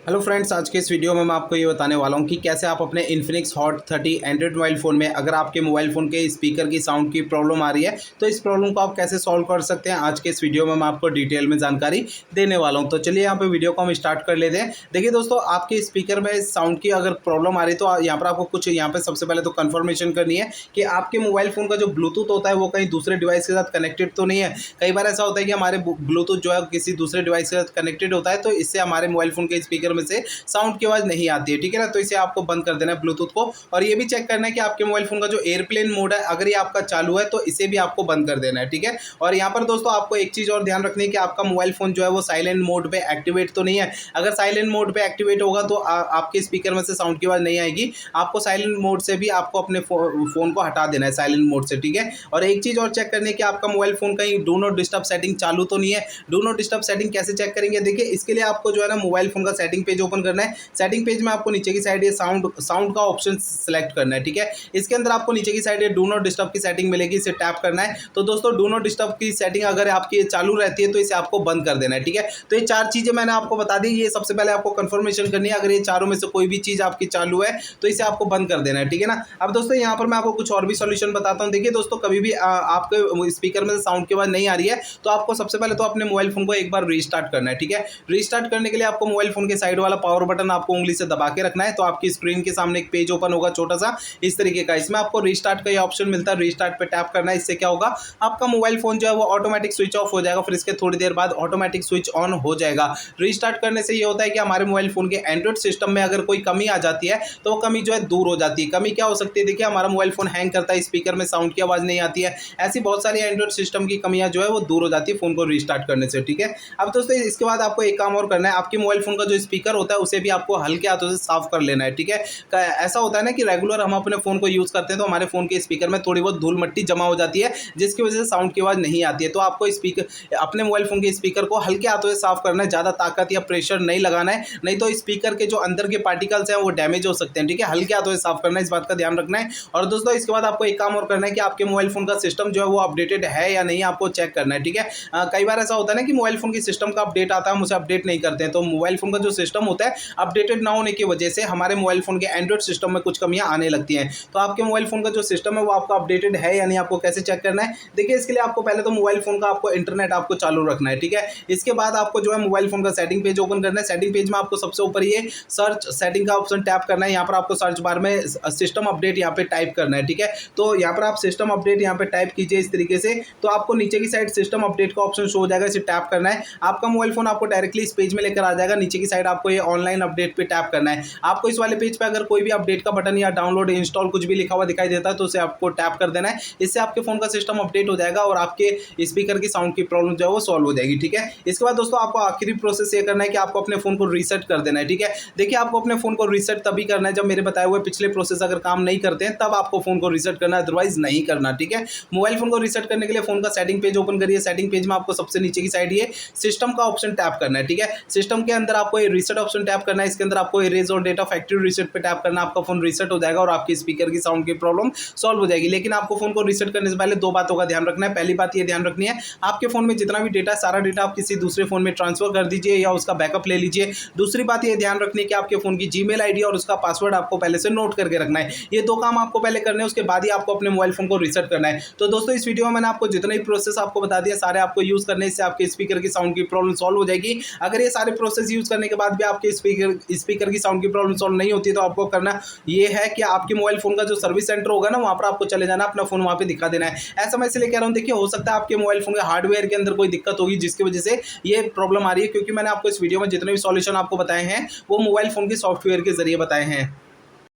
Hello friends, आज के इस वीडियो में मैं आपको ये बताने वाला हूँ कि कैसे आप अपने Infinix hot 30 Android mobile phone में अगर आपके मोबाइल फ़ोन के स्पीकर की साउंड की प्रॉब्लम आ रही है तो इस प्रॉब्लम को आप कैसे सॉल्व कर सकते हैं। आज के इस वीडियो में मैं आपको डिटेल में जानकारी देने वाला हूँ। तो चलिए यहाँ पे वीडियो को हम स्टार्ट कर लेते हैं। देखिए दोस्तों, आपके स्पीकर में साउंड की अगर प्रॉब्लम आ रही है तो यहाँ पर आपको कुछ यहाँ पर सबसे पहले तो कन्फर्मेशन करनी है कि आपके मोबाइल फ़ोन का जो ब्लूटूथ होता है वो कहीं दूसरे डिवाइस के साथ कनेक्टेड तो नहीं है। कई बार ऐसा होता है कि हमारे ब्लूटूथ जो है किसी दूसरे डिवाइस के साथ कनेक्टेड होता है, तो इससे हमारे मोबाइल फ़ोन के स्पीकर में से साउंड की आवाज़ नहीं आती है। ठीक है ना, तो इसे आपको बंद कर देना है ब्लूटूथ को। और ये भी चेक करना है कि आपके मोबाइल फोन का जो एयरप्लेन मोड है अगर ये आपका चालू है तो इसे भी आपको बंद कर देना है। ठीक है, और यहाँ पर दोस्तों आपको एक चीज़ और ध्यान रखनी है कि आपका मोबाइल फोन जो है वो साइलेंट मोड पे एक्टिवेट तो नहीं है। अगर साइलेंट मोड पे एक्टिवेट होगा तो आपके स्पीकर में से साउंड की आवाज़ नहीं आएगी। आपको साइलेंट मोड से भी आपको अपने फोन को हटा देना है, साइलेंट मोड से। ठीक है, और एक चीज़ और चेक करनी है कि आपका मोबाइल फोन कहीं डू नॉट डिस्टर्ब सेटिंग चालू तो नहीं है। डू नॉट डिस्टर्ब सेटिंग कैसे चेक करेंगे? देखिए, इसके लिए आपको जो है ना मोबाइल फोन का सेटिंग पेज ओपन करना है। सेटिंग पेज में आपको नीचे की साइड ये साउंड का ऑप्शन सेलेक्ट करना है। ठीक है, इसके अंदर आपको नीचे की साइड ये डू नॉट डिस्टर्ब की सेटिंग मिलेगी, इसे टैप करना है। तो दोस्तों डू नॉट डिस्टर्ब की सेटिंग अगर आपकी चालू रहती है तो इसे आपको बंद कर देना है। ठीक है, तो ये चार चीज़ें मैंने आपको बता दी। ये सबसे पहले आपको कंफर्मेशन करनी है। अगर ये चारों में से कोई भी चीज़ आपकी चालू है तो इसे आपको बंद कर देना है। ठीक है ना। अब दोस्तों यहाँ पर मैं आपको कुछ और भी सॉल्यूशन बताता हूँ। देखिए दोस्तों, कभी भी आपके स्पीकर में से साउंड की आवाज़ नहीं आ रही है तो आपको सबसे पहले तो अपने मोबाइल फोन को एक बार रीस्टार्ट करना है। ठीक है, रीस्टार्ट करने के लिए आपको मोबाइल फोन के साइड वाला पावर बटन आपको उंगली से दबा के रखना है। तो आपकी स्क्रीन के सामने एक पेज ओपन होगा छोटा सा इस तरीके का। इसमें आपको रीस्टार्ट का ये ऑप्शन मिलता है, रीस्टार्ट पे टैप करना है। इससे क्या होगा, आपका मोबाइल फोन जो है वो ऑटोमेटिक स्विच ऑफ हो जाएगा, फिर इसके थोड़ी देर बाद ऑटोमेटिक स्विच ऑन हो जाएगा। रीस्टार्ट करने से ये होता है कि हमारे मोबाइल फोन के एंड्रॉइड सिस्टम में अगर कोई कमी आ जाती है तो वो कमी जो है दूर हो जाती है। कमी क्या हो सकती है? देखिए, हमारा मोबाइल फोन हैंग करता है, स्पीकर में साउंड की आवाज़ नहीं आती है। ऐसी बहुत सारी एंड्रॉइड सिस्टम की कमियां जो है वो दूर हो जाती है फोन को रीस्टार्ट करने से। ठीक है, अब दोस्तों इसके बाद आपको एक काम और करना है। आपके मोबाइल फोन का जो स्पीकर होता है उसे भी आपको हल्के हाथों से साफ कर लेना है। ठीक है, ऐसा होता है ना कि रेगुलर हम अपने फ़ोन को यूज़ करते हैं तो हमारे फ़ोन के स्पीकर में थोड़ी बहुत धूल मिट्टी जमा हो जाती है जिसकी वजह से साउंड की आवाज़ नहीं आती है। तो आपको स्पीकर अपने मोबाइल फ़ोन के स्पीकर को हल्के हाथों से साफ करना है, ज़्यादा ताकत या प्रेशर नहीं लगाना है, नहीं तो स्पीकर के जो अंदर के पार्टिकल्स हैं वो डैमेज हो सकते हैं। ठीक है, हल्के हाथों से साफ करना है, इस बात का ध्यान रखना है। और दोस्तों इसके बाद आपको एक काम और करना है कि आपके मोबाइल फ़ोन का सिस्टम जो है वो अपडेटेड है या नहीं, आपको चेक करना है। ठीक है, कई बार ऐसा होता है ना कि मोबाइल फ़ोन की सिस्टम का अपडेट आता है, हम उसे अपडेट नहीं करते हैं, तो मोबाइल फ़ोन का जो सिस्टम होता है अपडेटेड ना होने की वजह से हमारे मोबाइल फ़ोन के एंड्रॉइड सिस्टम में कुछ कमियां आने लगती हैं। तो आपके मोबाइल फोन का जो सिस्टम है वो आपका अपडेटेड है यानी आपको कैसे चेक करना है? देखिए, इसके लिए आपको पहले तो मोबाइल फोन का आपको इंटरनेट आपको चालू रखना है। ठीक है, इसके बाद आपको जो है मोबाइल फोन का सेटिंग पेज ओपन करना है। सेटिंग पेज में आपको सबसे ऊपर ये सर्च सेटिंग का ऑप्शन टैप करना है। यहाँ पर आपको सर्च बार में सिस्टम अपडेट यहाँ पे टाइप करना है। ठीक है, तो यहाँ पर आप सिस्टम अपडेट यहाँ पे टाइप कीजिए इस तरीके से, तो आपको नीचे की साइड सिस्टम अपडेट का ऑप्शन शो हो जाएगा, इसे टैप करना है। आपका मोबाइल फोन आपको डायरेक्टली इस पेज में लेकर आ जाएगा। नीचे की साइड आपको ये ऑनलाइन अपडेट पे टैप करना है। आपको इस वाले पेज पे अगर कोई भी अपडेट का बटन या डाउनलोड इंस्टॉल कुछ भी लिखा हुआ दिखाई देता है तो उसे आपको टैप कर देना है। इससे आपके फोन का सिस्टम अपडेट हो जाएगा और आपके स्पीकर की साउंड की प्रॉब्लम जो है वो सॉल्व हो जाएगी। ठीक है, इसके बाद दोस्तों आपको आखिरी प्रोसेस ये करना है कि आपको अपने फोन को रीसेट कर देना है। ठीक है, देखिए आपको अपने फोन को रीसेट तभी करना है जब मेरे बताए हुए पिछले प्रोसेस अगर काम नहीं करते हैं तब आपको फोन को रीसेट करना है, अदरवाइज नहीं करना। ठीक है, मोबाइल फोन को रीसेट करने के लिए फोन का सेटिंग पेज ओपन करिए। सेटिंग पेज में आपको सबसे नीचे की साइड ये सिस्टम का ऑप्शन टैप करना है। ठीक है, सिस्टम के अंदर आपको ये रीसेट ऑप्शन टैप करना है। इसके अंदर आपको इरेज और डेटा फैक्ट्री रीसेट पे टैप करना है। आपका फोन रीसेट हो जाएगा और आपकी स्पीकर की साउंड की प्रॉब्लम सॉल्व हो जाएगी। लेकिन आपको फोन को रीसेट करने से पहले दो बातों का ध्यान रखना है। पहली बात ये ध्यान रखनी है, आपके फोन में जितना भी डेटा सारा डेटा आप किसी दूसरे फोन में ट्रांसफर कर दीजिए या उसका बैकअप ले लीजिए। दूसरी बात ये ध्यान रखनी है कि आपके फोन की जीमेल आईडी और उसका पासवर्ड आपको पहले से नोट करके रखना है। ये दो काम आपको पहले करने हैं, उसके बाद ही आपको अपने मोबाइल फोन को रीसेट करना है। तो दोस्तों इस वीडियो में मैंने आपको जितने भी प्रोसेस आपको बता दिए सारे आपको यूज करने से आपके स्पीकर की साउंड की प्रॉब्लम सॉल्व हो जाएगी। अगर ये सारे प्रोसेस यूज करने के बाद भी आपके स्पीकर की साउंड की प्रॉब्लम सॉल्व नहीं होती तो आपको करना ये है कि आपके मोबाइल फोन का जो सर्विस सेंटर होगा ना वहाँ पर आपको चले जाना, अपना फोन वहाँ पे दिखा देना है। ऐसा मैं इसलिए कह रहा हूँ, देखिए हो सकता है आपके मोबाइल फोन के हार्डवेयर के अंदर कोई दिक्कत होगी जिसकी वजह से ये प्रॉब्लम आ रही है, क्योंकि मैंने आपको इस वीडियो में जितने भी सॉल्यूशन आपको बताए हैं वो मोबाइल फोन के सॉफ्टवेयर के जरिए बताए हैं।